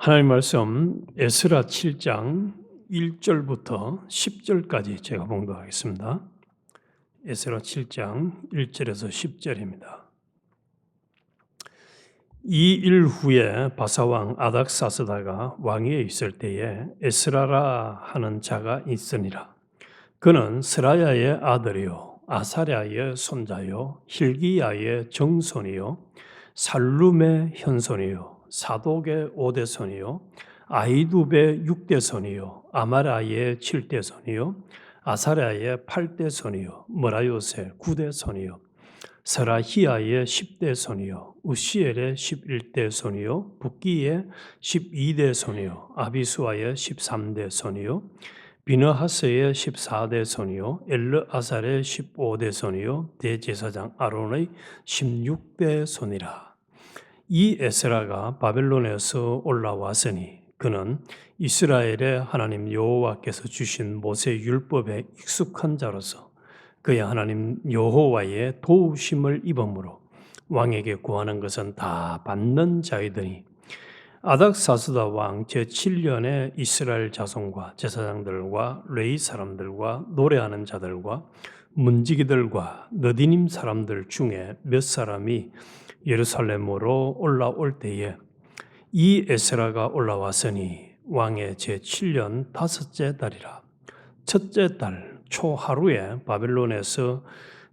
하나님 말씀 에스라 7장 1절부터 10절까지 제가 봉독하겠습니다. 에스라 7장 1절에서 10절입니다. 이 일 후에 바사왕 아닥사스다가 왕위에 있을 때에 에스라라 하는 자가 있으니라. 그는 스라야의 아들이요 아사랴의 손자요 hil기야의 정손이요 살룸의 현손이요 사독의 5대손이요 아히두베의 6대손이요 아마라의 7대손이요 아사랴의 8대손이요 머라요세 9대손이요 스라히야의 10대손이요 우시엘의 11대손이요 붓기의 12대손이요 아비수아의 13대손이요 비느하스의 14대손이요 엘르아살의 15대손이요 대제사장 아론의 16대손이라. 이 에스라가 바벨론에서 올라왔으니 그는 이스라엘의 하나님 여호와께서 주신 모세 율법에 익숙한 자로서 그의 하나님 여호와의 도우심을 입음으로 왕에게 구하는 것은 다 받는 자이더니 아닥사스다 왕 제7년에 이스라엘 자손과 제사장들과 레위 사람들과 노래하는 자들과 문지기들과 너디님 사람들 중에 몇 사람이 예루살렘으로 올라올 때에 이 에스라가 올라왔으니 왕의 제7년 다섯째 달이라. 첫째 달 초하루에 바벨론에서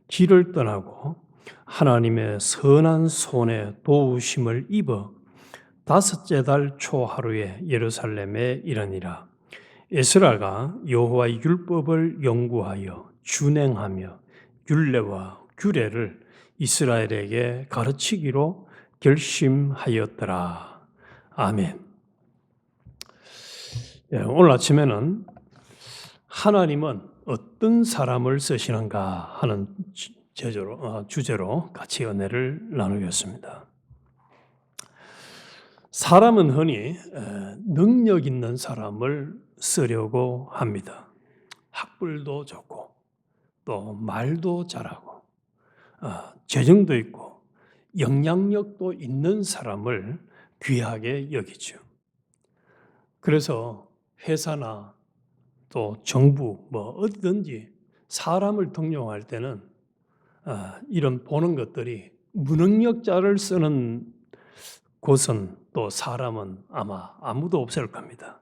길을 떠나고 하나님의 선한 손에 도우심을 입어 다섯째 달 초하루에 예루살렘에 이르니라. 에스라가 여호와의 율법을 연구하여 준행하며 율례와 규례를 이스라엘에게 가르치기로 결심하였더라. 아멘. 오늘 아침에는 하나님은 어떤 사람을 쓰시는가 하는 주제로 같이 은혜를 나누겠습니다. 사람은 흔히 능력 있는 사람을 쓰려고 합니다. 학벌도 좋고 또 말도 잘하고 재정도 있고 영향력도 있는 사람을 귀하게 여기죠. 그래서 회사나 또 정부 어디든지 사람을 등용할 때는 이런 보는 것들이 무능력자를 쓰는 곳은 또 사람은 아마 아무도 없을 겁니다.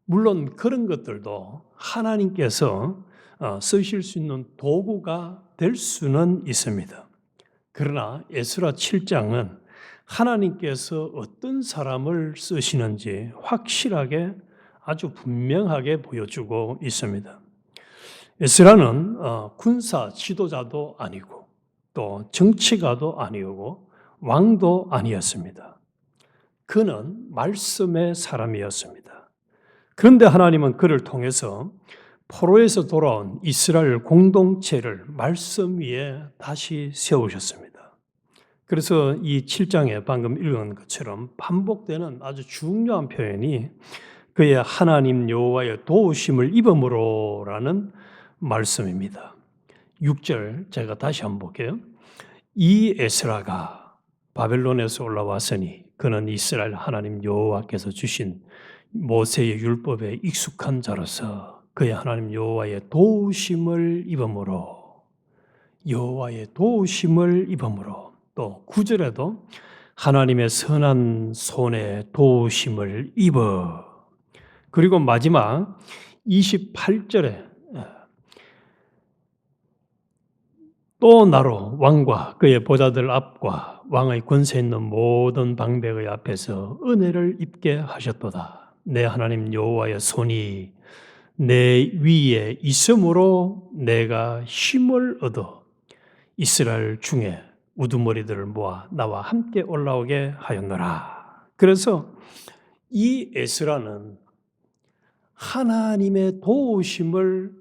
물론 그런 것들도 하나님께서 쓰실 수 있는 도구가 될 수는 있습니다. 그러나 에스라 7장은 하나님께서 어떤 사람을 쓰시는지 확실하게 아주 분명하게 보여주고 있습니다. 에스라는 군사 지도자도 아니고 또 정치가도 아니고 왕도 아니었습니다. 그는 말씀의 사람이었습니다. 그런데 하나님은 그를 통해서 포로에서 돌아온 이스라엘 공동체를 말씀 위에 다시 세우셨습니다. 그래서 이 7장에 방금 읽은 것처럼 반복되는 아주 중요한 표현이 그의 하나님 여호와의 도우심을 입음으로라는 말씀입니다. 6절 제가 다시 한번 볼게요. 이 에스라가 바벨론에서 올라왔으니 그는 이스라엘 하나님 여호와께서 주신 모세의 율법에 익숙한 자로서 그의 하나님 여호와의 도우심을 입음으로 여호와의 도우심을 입음으로 또 9절에도 하나님의 선한 손에 도우심을 입어 그리고 마지막 28절에 또 나로 왕과 그의 보좌들 앞과 왕의 권세 있는 모든 방백의 앞에서 은혜를 입게 하셨도다. 내 하나님 여호와의 손이 내 위에 있으므로 내가 힘을 얻어 이스라엘 중에 우두머리들을 모아 나와 함께 올라오게 하였노라. 그래서 이 에스라는 하나님의 도우심을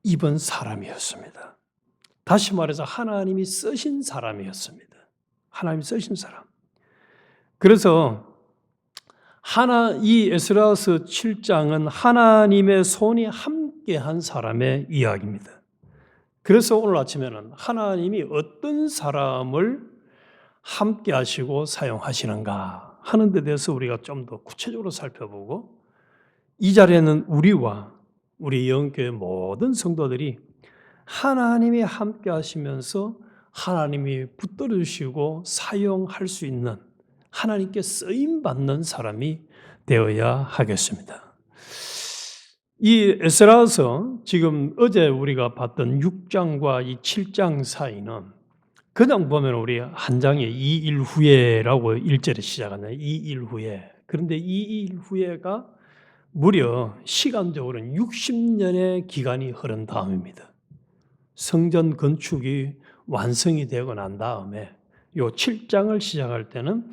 입은 사람이었습니다. 다시 말해서 하나님이 쓰신 사람이었습니다. 하나님이 쓰신 사람. 그래서 이 에스라서 7장은 하나님의 손이 함께한 사람의 이야기입니다. 그래서 오늘 아침에는 하나님이 어떤 사람을 함께 하시고 사용하시는가 하는 데 대해서 우리가 좀 더 구체적으로 살펴보고 이 자리에는 우리와 우리 영교회 모든 성도들이 하나님이 함께 하시면서 하나님이 붙들어 주시고 사용할 수 있는 하나님께 쓰임받는 사람이 되어야 하겠습니다. 이 에스라서 지금 어제 우리가 봤던 6장과 이 7장 사이는 그냥 보면 우리 한 장에 2일 후에라고 1절에 시작하는 2일 후에. 그런데 2일 후에가 무려 시간적으로는 60년의 기간이 흐른 다음입니다. 성전 건축이 완성이 되고 난 다음에 요 7장을 시작할 때는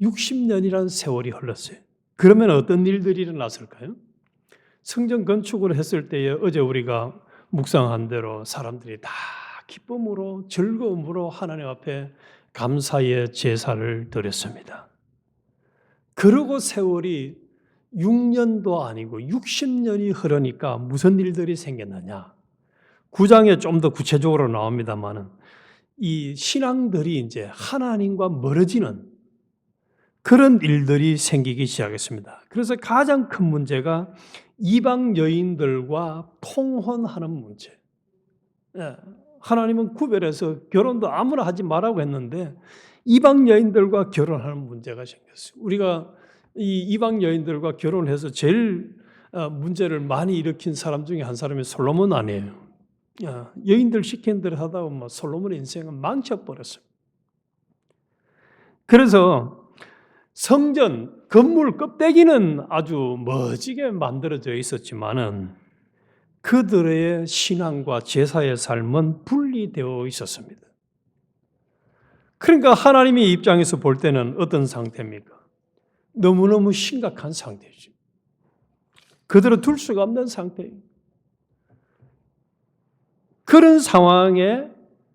60년이라는 세월이 흘렀어요. 그러면 어떤 일들이 일어났을까요? 성전 건축을 했을 때에 어제 우리가 묵상한 대로 사람들이 다 기쁨으로 즐거움으로 하나님 앞에 감사의 제사를 드렸습니다. 그러고 세월이 6년도 아니고 60년이 흐르니까 무슨 일들이 생겼느냐? 9장에 좀 더 구체적으로 나옵니다만은 이 신앙들이 이제 하나님과 멀어지는 그런 일들이 생기기 시작했습니다. 그래서 가장 큰 문제가 이방 여인들과 통혼하는 문제. 하나님은 구별해서 결혼도 아무나 하지 말라고 했는데 이방 여인들과 결혼하는 문제가 생겼어요. 우리가 이 이방 여인들과 결혼해서 제일 문제를 많이 일으킨 사람 중에 한 사람이 솔로몬 아니에요. 여인들 시킨 대로 하다 보면 솔로몬의 인생은 망쳐버렸어요. 그래서 성전, 건물 껍데기는 아주 멋지게 만들어져 있었지만은 그들의 신앙과 제사의 삶은 분리되어 있었습니다. 그러니까 하나님의 입장에서 볼 때는 어떤 상태입니까? 너무너무 심각한 상태죠. 그들을 둘 수가 없는 상태예요. 그런 상황에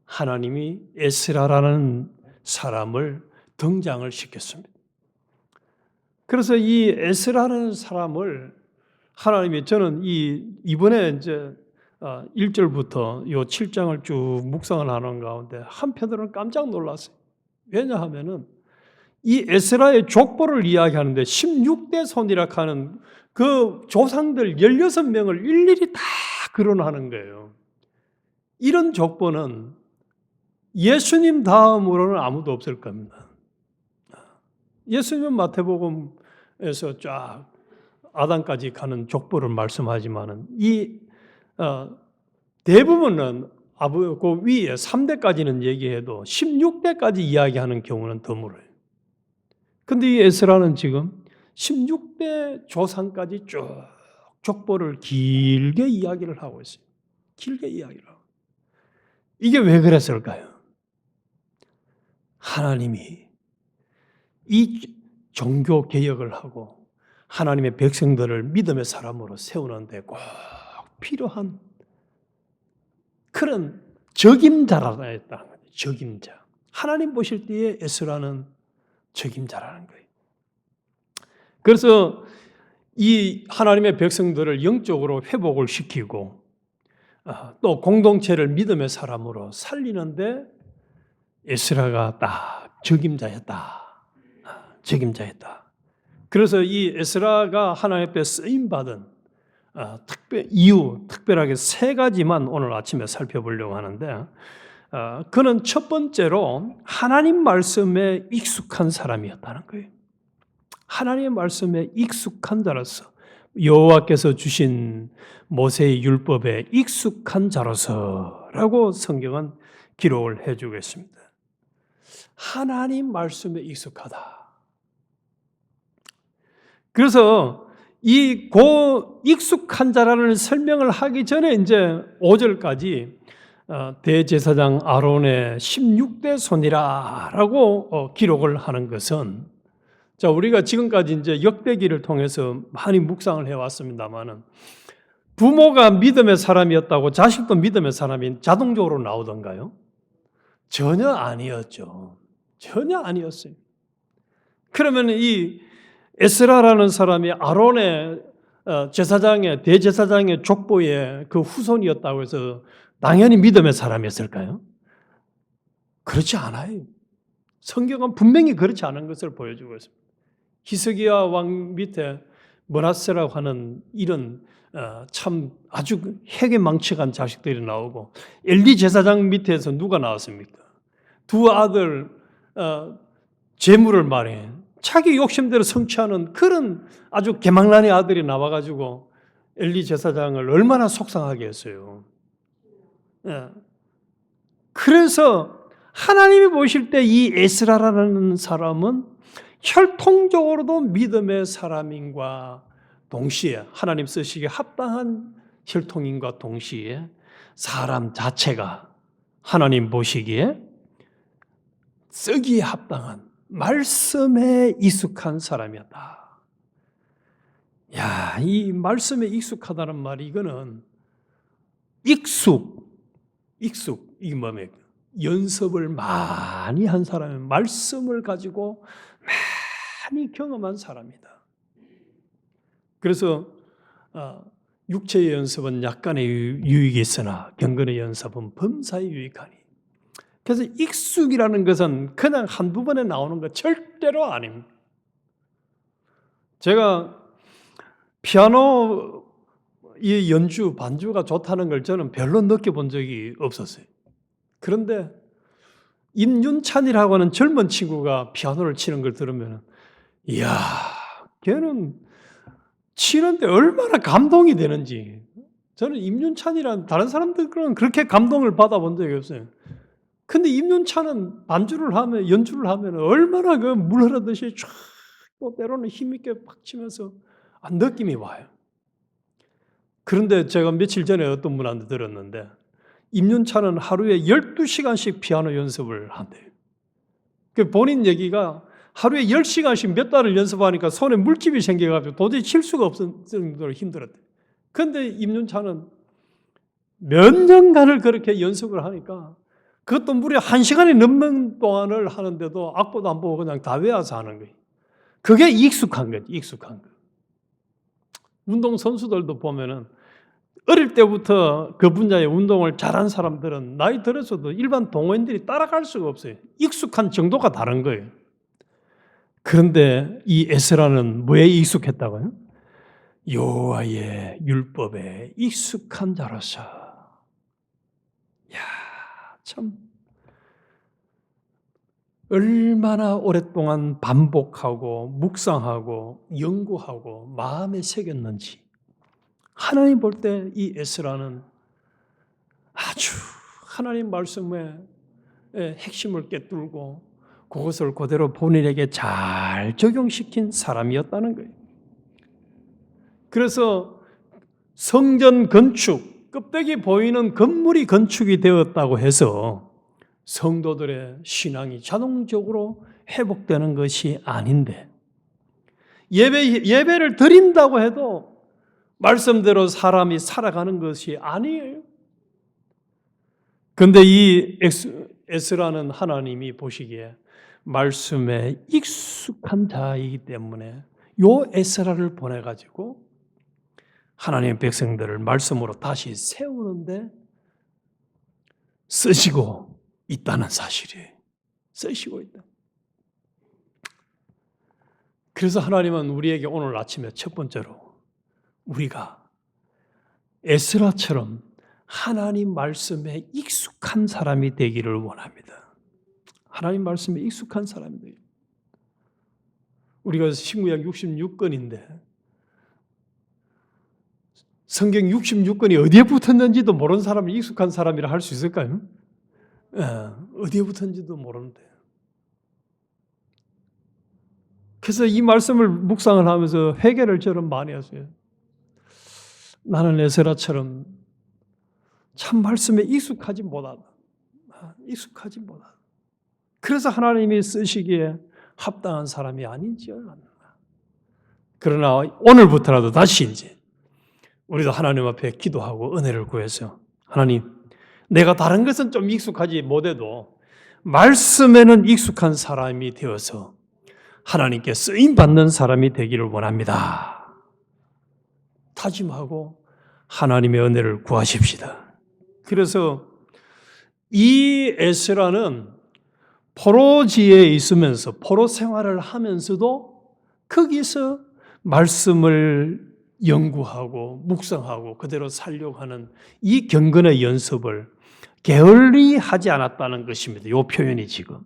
하나님이 에스라라는 사람을 등장을 시켰습니다. 그래서 이 에스라라는 사람을 하나님이 저는 이번에 이제 1절부터 요 7장을 쭉 묵상을 하는 가운데 한편으로는 깜짝 놀랐어요. 왜냐하면은 이 에스라의 족보를 이야기하는데 16대 손이라 하는 그 조상들 16명을 일일이 다 거론하는 거예요. 이런 족보는 예수님 다음으로는 아무도 없을 겁니다. 예수님은 마태복음에서 쫙 아담까지 가는 족보를 말씀하지만은 대부분은 그 위에 3대까지는 얘기해도 16대까지 이야기하는 경우는 드물어요. 근데 이 에스라는 지금 16대 조상까지 쭉 족보를 길게 이야기를 하고 있어요. 길게 이야기를 하고. 이게 왜 그랬을까요? 하나님이 이 종교 개혁을 하고 하나님의 백성들을 믿음의 사람으로 세우는 데 꼭 필요한 그런 적임자라는 거예요. 적임자. 하나님 보실 때에 에스라는 적임자라는 거예요. 그래서 이 하나님의 백성들을 영적으로 회복을 시키고 또 공동체를 믿음의 사람으로 살리는데 에스라가 딱 적임자였다. 적임자였다. 그래서 이 에스라가 하나님 앞에 쓰임받은 특별하게 세 가지만 오늘 아침에 살펴보려고 하는데 그는 첫 번째로 하나님 말씀에 익숙한 사람이었다는 거예요. 하나님의 말씀에 익숙한 자로서 여호와께서 주신 모세의 율법에 익숙한 자로서라고 성경은 기록을 해주겠습니다. 하나님 말씀에 익숙하다. 그래서 이 익숙한 자라는 설명을 하기 전에 이제 5절까지 대제사장 아론의 16대 손이라라고 기록을 하는 것은 자, 우리가 지금까지 이제 역대기를 통해서 많이 묵상을 해왔습니다만은 부모가 믿음의 사람이었다고 자식도 믿음의 사람이 자동적으로 나오던가요? 전혀 아니었죠. 전혀 아니었어요. 그러면 이 에스라라는 사람이 아론의 대제사장의 족보의 그 후손이었다고 해서 당연히 믿음의 사람이었을까요? 그렇지 않아요. 성경은 분명히 그렇지 않은 것을 보여주고 있습니다. 히스기야 왕 밑에 므낫세라고 하는 이런 참 아주 핵에 망쳐간 자식들이 나오고, 엘리 제사장 밑에서 누가 나왔습니까? 두 아들 재물을 말해 자기 욕심대로 성취하는 그런 아주 개망난의 아들이 나와가지고 엘리 제사장을 얼마나 속상하게 했어요. 그래서 하나님이 보실 때 이 에스라라는 사람은 혈통적으로도 믿음의 사람인과 동시에 하나님 쓰시기에 합당한 혈통인과 동시에 사람 자체가 하나님 보시기에 쓰기에 합당한 말씀에 익숙한 사람이었다. 야, 이 말씀에 익숙하다는 말이 이거는 익숙 이게 뭡니까? 연습을 많이 한 사람은 말씀을 가지고 많이 경험한 사람이다. 그래서 육체의 연습은 약간의 유익이 있으나 경건의 연습은 범사에 유익하니. 그래서 익숙이라는 것은 그냥 한두 번에 나오는 것 절대로 아닙니다. 제가 피아노 이 연주, 반주가 좋다는 걸 저는 별로 느껴본 적이 없었어요. 그런데 임윤찬이라고 하는 젊은 친구가 피아노를 치는 걸 들으면 이야, 걔는 치는데 얼마나 감동이 되는지. 저는 임윤찬이란 다른 사람들은 그렇게 감동을 받아본 적이 없어요. 근데 임윤찬은 반주를 하면, 연주를 하면 얼마나 그 물 흐르듯이 쫙, 또 때로는 힘있게 팍 치면서 느낌이 와요. 그런데 제가 며칠 전에 어떤 분한테 들었는데 임윤찬은 하루에 12시간씩 피아노 연습을 한대요. 그 본인 얘기가 하루에 10시간씩 몇 달을 연습하니까 손에 물집이 생겨가지고 도저히 칠 수가 없을 정도로 힘들었대요. 그런데 임윤찬은 몇 년간을 그렇게 연습을 하니까 그것도 무려 1시간이 넘는 동안을 하는데도 악보도 안 보고 그냥 다 외워서 하는 거예요. 그게 익숙한 거지, 익숙한 거. 운동선수들도 보면은 어릴 때부터 그 분야의 운동을 잘한 사람들은 나이 들어서도 일반 동호인들이 따라갈 수가 없어요. 익숙한 정도가 다른 거예요. 그런데 이 에스라는 뭐에 익숙했다고요? 여호와의 율법에 익숙한 자로서. 야, 참 얼마나 오랫동안 반복하고 묵상하고 연구하고 마음에 새겼는지. 하나님 볼 때 이 에스라는 아주 하나님 말씀의 핵심을 꿰뚫고 그것을 그대로 본인에게 잘 적용시킨 사람이었다는 거예요. 그래서 성전 건축, 껍데기 보이는 건물이 건축이 되었다고 해서 성도들의 신앙이 자동적으로 회복되는 것이 아닌데, 예배를 드린다고 해도 말씀대로 사람이 살아가는 것이 아니에요. 그런데 이 에스라는 하나님이 보시기에 말씀에 익숙한 자이기 때문에 요 에스라를 보내가지고 하나님의 백성들을 말씀으로 다시 세우는데 쓰시고 있다는 사실이에요. 쓰시고 있다. 그래서 하나님은 우리에게 오늘 아침에 첫 번째로 우리가 에스라처럼 하나님 말씀에 익숙한 사람이 되기를 원합니다. 하나님 말씀에 익숙한 사람이 되기를. 우리가 신구약 66권인데 성경 66권이 어디에 붙었는지도 모르는 사람이 익숙한 사람이라 할 수 있을까요? 어디에 붙었는지도 모르는데. 그래서 이 말씀을 묵상을 하면서 회개를 저는 많이 했어요. 나는 에스라처럼 참 말씀에 익숙하지 못하다. 익숙하지 못하다. 그래서 하나님이 쓰시기에 합당한 사람이 아닌지 않나. 그러나 오늘부터라도 다시 이제 우리도 하나님 앞에 기도하고 은혜를 구해서 하나님, 내가 다른 것은 좀 익숙하지 못해도 말씀에는 익숙한 사람이 되어서 하나님께 쓰임받는 사람이 되기를 원합니다. 다짐하고 하나님의 은혜를 구하십시다. 그래서 이 에스라는 포로지에 있으면서 포로 생활을 하면서도 거기서 말씀을 연구하고 묵상하고 그대로 살려고 하는 이 경건의 연습을 게을리 하지 않았다는 것입니다. 이 표현이 지금.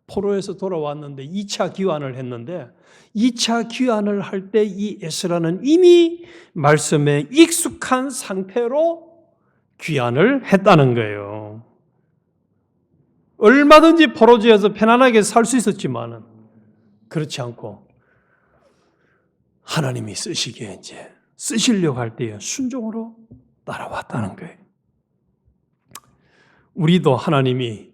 포로에서 돌아왔는데 2차 귀환을 했는데 2차 귀환을 할 때 이 에스라는 이미 말씀에 익숙한 상태로 귀환을 했다는 거예요. 얼마든지 포로지에서 편안하게 살 수 있었지만은 그렇지 않고 하나님이 쓰시기에 이제 쓰시려고 할 때에 순종으로 따라왔다는 거예요. 우리도 하나님이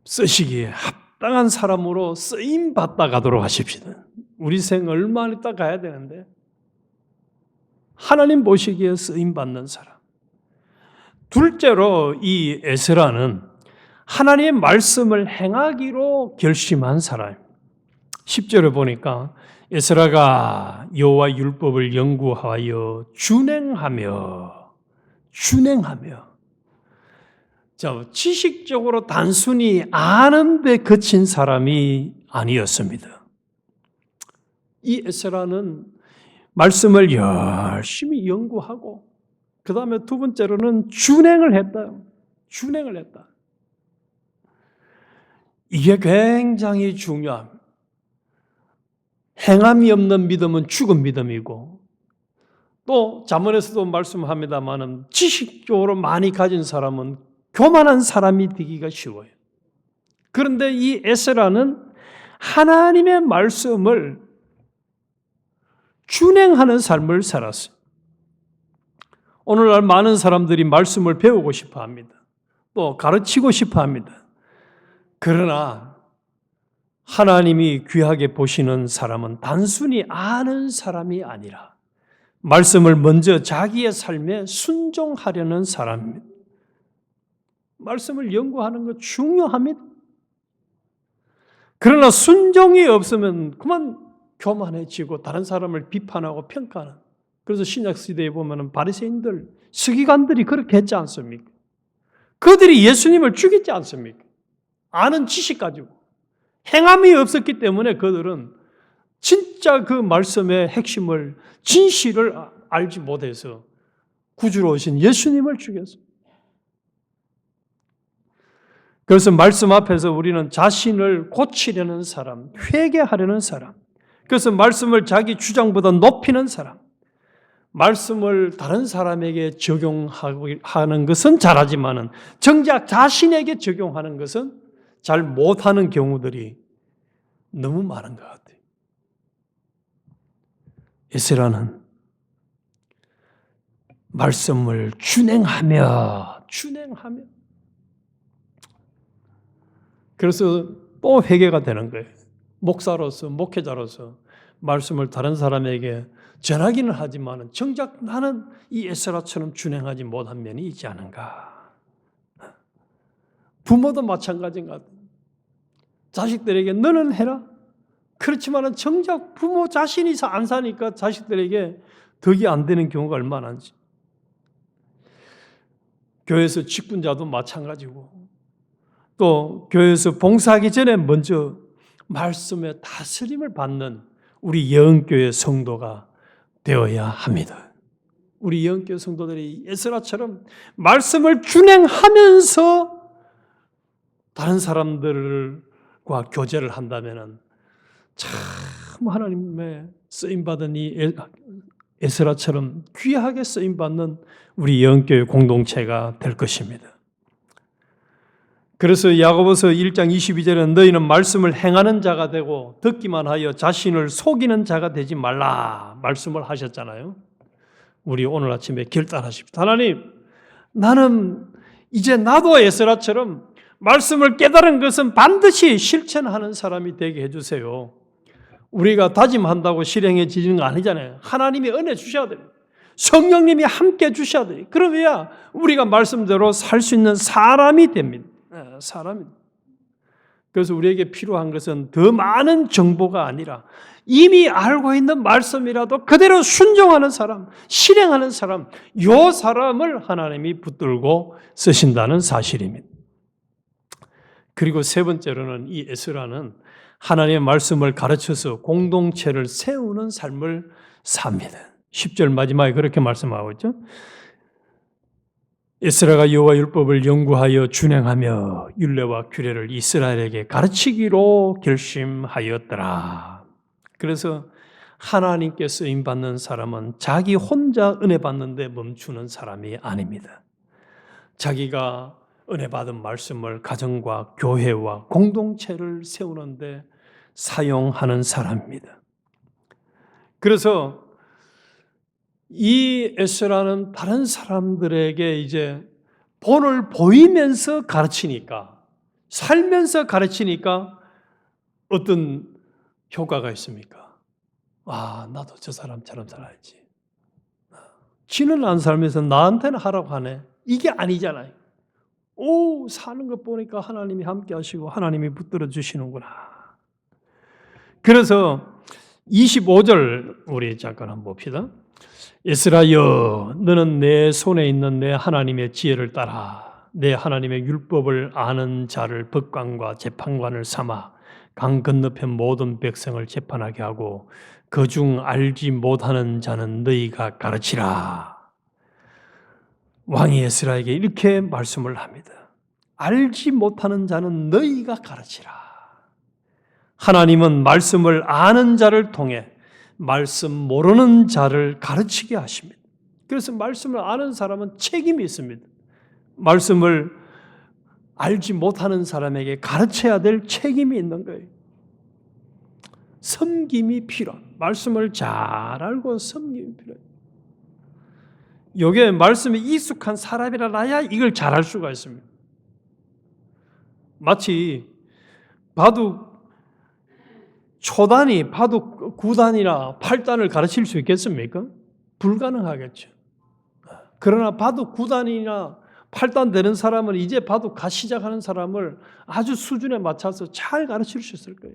쓰시기에 합당한 사람으로 쓰임 받다 가도록 하십시다. 우리 생 얼마 있다 가야 되는데 하나님 보시기에 쓰임 받는 사람. 둘째로 이 에스라는 하나님의 말씀을 행하기로 결심한 사람. 10절을 보니까 에스라가 여호와 율법을 연구하여 준행하며 지식적으로 단순히 아는 데 그친 사람이 아니었습니다. 이 에스라는 말씀을 열심히 연구하고 그 다음에 두 번째로는 준행을 했다. 이게 굉장히 중요합니다. 행함이 없는 믿음은 죽은 믿음이고 또 잠언에서도 말씀합니다마는 지식적으로 많이 가진 사람은 교만한 사람이 되기가 쉬워요. 그런데 이 에스라는 하나님의 말씀을 준행하는 삶을 살았어요. 오늘날 많은 사람들이 말씀을 배우고 싶어 합니다. 또 가르치고 싶어 합니다. 그러나 하나님이 귀하게 보시는 사람은 단순히 아는 사람이 아니라 말씀을 먼저 자기의 삶에 순종하려는 사람입니다. 말씀을 연구하는 것 중요합니다. 그러나 순종이 없으면 그만 교만해지고 다른 사람을 비판하고 평가하는. 그래서 신약 시대에 보면 바리새인들, 서기관들이 그렇게 했지 않습니까? 그들이 예수님을 죽였지 않습니까? 아는 지식 가지고. 행함이 없었기 때문에 그들은 진짜 그 말씀의 핵심을, 진실을 알지 못해서 구주로 오신 예수님을 죽였어요. 그래서 말씀 앞에서 우리는 자신을 고치려는 사람, 회개하려는 사람, 그래서 말씀을 자기 주장보다 높이는 사람, 말씀을 다른 사람에게 적용하는 것은 잘하지만은 정작 자신에게 적용하는 것은 잘 못하는 경우들이 너무 많은 것 같아요. 에스라는 말씀을 준행하며 그래서 또 회개가 되는 거예요. 목사로서, 목회자로서 말씀을 다른 사람에게 전하기는 하지만 정작 나는 이 에스라처럼 준행하지 못한 면이 있지 않은가. 부모도 마찬가지인 것 같아요. 자식들에게 너는 해라. 그렇지만 정작 부모 자신이 안 사니까 자식들에게 덕이 안 되는 경우가 얼마나 많지. 교회에서 직분자도 마찬가지고 또 교회에서 봉사하기 전에 먼저 말씀의 다스림을 받는 우리 영교회 성도가 되어야 합니다. 우리 영교회 성도들이 에스라처럼 말씀을 준행하면서 다른 사람들과 교제를 한다면 참 하나님의 쓰임받은 이 에스라처럼 귀하게 쓰임받는 우리 영교회 공동체가 될 것입니다. 그래서 야고보서 1장 22절에 너희는 말씀을 행하는 자가 되고 듣기만 하여 자신을 속이는 자가 되지 말라 말씀을 하셨잖아요. 우리 오늘 아침에 결단하십시다. 하나님, 나는 이제 나도 에스라처럼 말씀을 깨달은 것은 반드시 실천하는 사람이 되게 해주세요. 우리가 다짐한다고 실행해지는 거 아니잖아요. 하나님이 은혜 주셔야 돼요. 성령님이 함께 주셔야 돼요. 그러면 우리가 말씀대로 살 수 있는 사람이 됩니다. 사람입니다. 그래서 우리에게 필요한 것은 더 많은 정보가 아니라 이미 알고 있는 말씀이라도 그대로 순종하는 사람, 실행하는 사람, 이 사람을 하나님이 붙들고 쓰신다는 사실입니다. 그리고 세 번째로는 이 에스라는 하나님의 말씀을 가르쳐서 공동체를 세우는 삶을 삽니다. 10절 마지막에 그렇게 말씀하고 있죠. 에스라가 여호와 율법을 연구하여 준행하며 율례와 규례를 이스라엘에게 가르치기로 결심하였더라. 그래서 하나님께 쓰임 받는 사람은 자기 혼자 은혜 받는데 멈추는 사람이 아닙니다. 자기가 은혜 받은 말씀을 가정과 교회와 공동체를 세우는데 사용하는 사람입니다. 그래서 이 에스라는 다른 사람들에게 이제 본을 보이면서 가르치니까, 살면서 가르치니까 어떤 효과가 있습니까? 나도 저 사람처럼 살아야지. 지는 안 살면서 나한테는 하라고 하네. 이게 아니잖아요. 사는 것 보니까 하나님이 함께 하시고 하나님이 붙들어 주시는구나. 그래서 25절 우리 잠깐 한번 봅시다. 에스라여, 너는 내 손에 있는 내 하나님의 지혜를 따라 내 하나님의 율법을 아는 자를 법관과 재판관을 삼아 강 건너편 모든 백성을 재판하게 하고 그중 알지 못하는 자는 너희가 가르치라. 왕이 에스라에게 이렇게 말씀을 합니다. 알지 못하는 자는 너희가 가르치라. 하나님은 말씀을 아는 자를 통해 말씀 모르는 자를 가르치게 하십니다. 그래서 말씀을 아는 사람은 책임이 있습니다. 말씀을 알지 못하는 사람에게 가르쳐야 될 책임이 있는 거예요. 섬김이 필요한, 말씀을 잘 알고 섬김이 필요해요. 이게 말씀에 익숙한 사람이라야 이걸 잘할 수가 있습니다. 마치 바둑 초단이 바둑 9단이나 8단을 가르칠 수 있겠습니까? 불가능하겠죠. 그러나 바둑 9단이나 8단 되는 사람은 이제 바둑 시작하는 사람을 아주 수준에 맞춰서 잘 가르칠 수 있을 거예요.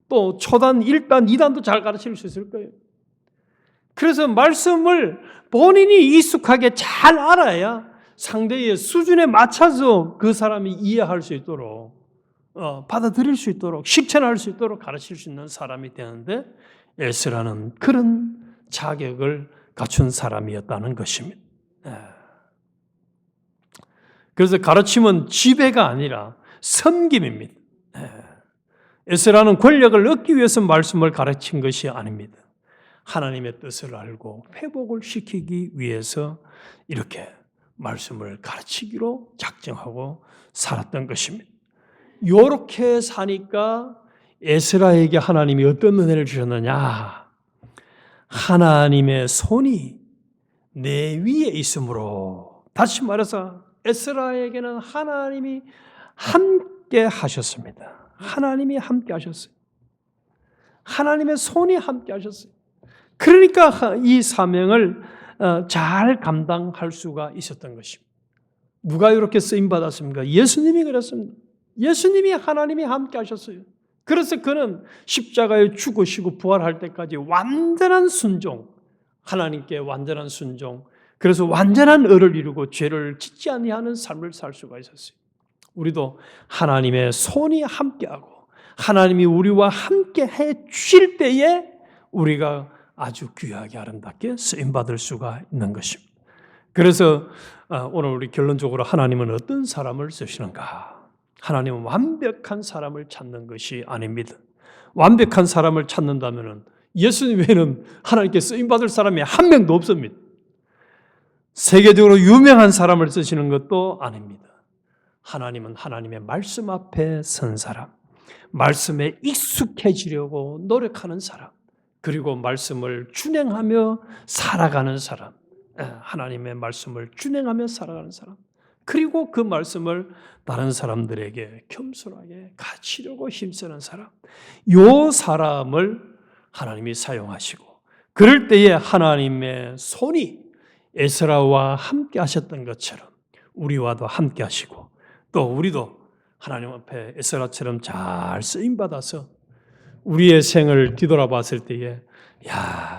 또 초단 1단, 2단도 잘 가르칠 수 있을 거예요. 그래서 말씀을 본인이 익숙하게 잘 알아야 상대의 수준에 맞춰서 그 사람이 이해할 수 있도록 받아들일 수 있도록 실천할 수 있도록 가르칠 수 있는 사람이 되는데 에스라는 그런 자격을 갖춘 사람이었다는 것입니다. 그래서 가르침은 지배가 아니라 섬김입니다. 에스라는 권력을 얻기 위해서 말씀을 가르친 것이 아닙니다. 하나님의 뜻을 알고 회복을 시키기 위해서 이렇게 말씀을 가르치기로 작정하고 살았던 것입니다. 이렇게 사니까 에스라에게 하나님이 어떤 은혜를 주셨느냐? 하나님의 손이 내 위에 있으므로, 다시 말해서 에스라에게는 하나님이 함께 하셨습니다. 하나님이 함께 하셨어요. 하나님의 손이 함께 하셨어요. 그러니까 이 사명을 잘 감당할 수가 있었던 것입니다. 누가 이렇게 쓰임받았습니까? 예수님이 그랬습니다. 예수님이 하나님이 함께 하셨어요. 그래서 그는 십자가에 죽으시고 부활할 때까지 완전한 순종, 하나님께 완전한 순종, 그래서 완전한 의를 이루고 죄를 짓지 아니하는 삶을 살 수가 있었어요. 우리도 하나님의 손이 함께하고 하나님이 우리와 함께 해 주실 때에 우리가 아주 귀하게 아름답게 쓰임받을 수가 있는 것입니다. 그래서 오늘 우리 결론적으로 하나님은 어떤 사람을 쓰시는가? 하나님은 완벽한 사람을 찾는 것이 아닙니다. 완벽한 사람을 찾는다면 예수님 외에는 하나님께 쓰임받을 사람이 한 명도 없습니다. 세계적으로 유명한 사람을 쓰시는 것도 아닙니다. 하나님은 하나님의 말씀 앞에 선 사람, 말씀에 익숙해지려고 노력하는 사람, 그리고 말씀을 준행하며 살아가는 사람, 하나님의 말씀을 준행하며 살아가는 사람, 그리고 그 말씀을 다른 사람들에게 겸손하게 가르치려고 힘쓰는 사람, 이 사람을 하나님이 사용하시고, 그럴 때에 하나님의 손이 에스라와 함께 하셨던 것처럼 우리와도 함께 하시고, 또 우리도 하나님 앞에 에스라처럼 잘 쓰임받아서 우리의 생을 뒤돌아봤을 때에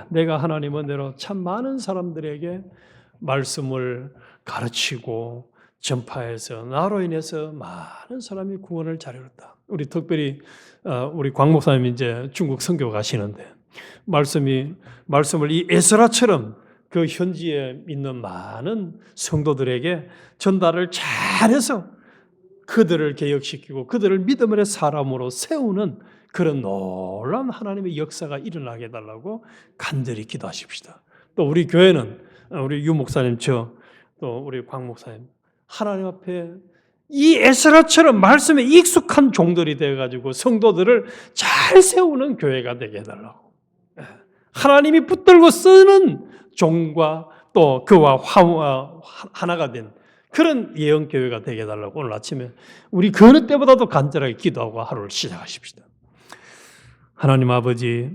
내가 하나님 은혜로 참 많은 사람들에게 말씀을 가르치고 전파해서 나로 인해서 많은 사람이 구원을 잘 이뤘다. 우리 특별히 우리 광 목사님이 이제 중국 선교 가시는데 말씀을 이 에스라처럼 그 현지에 있는 많은 성도들에게 전달을 잘해서 그들을 개혁시키고 그들을 믿음의 사람으로 세우는 그런 놀라운 하나님의 역사가 일어나게 해달라고 간절히 기도하십시다. 또 우리 교회는 우리 유 목사님 또 우리 광 목사님 하나님 앞에 이 에스라처럼 말씀에 익숙한 종들이 되어가지고 성도들을 잘 세우는 교회가 되게 해달라고. 하나님이 붙들고 쓰는 종과 또 그와 하나가 된 그런 예언교회가 되게 해달라고 오늘 아침에 우리 그 어느 때보다도 간절하게 기도하고 하루를 시작하십시다. 하나님 아버지,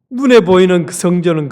눈에 보이는 그 성전은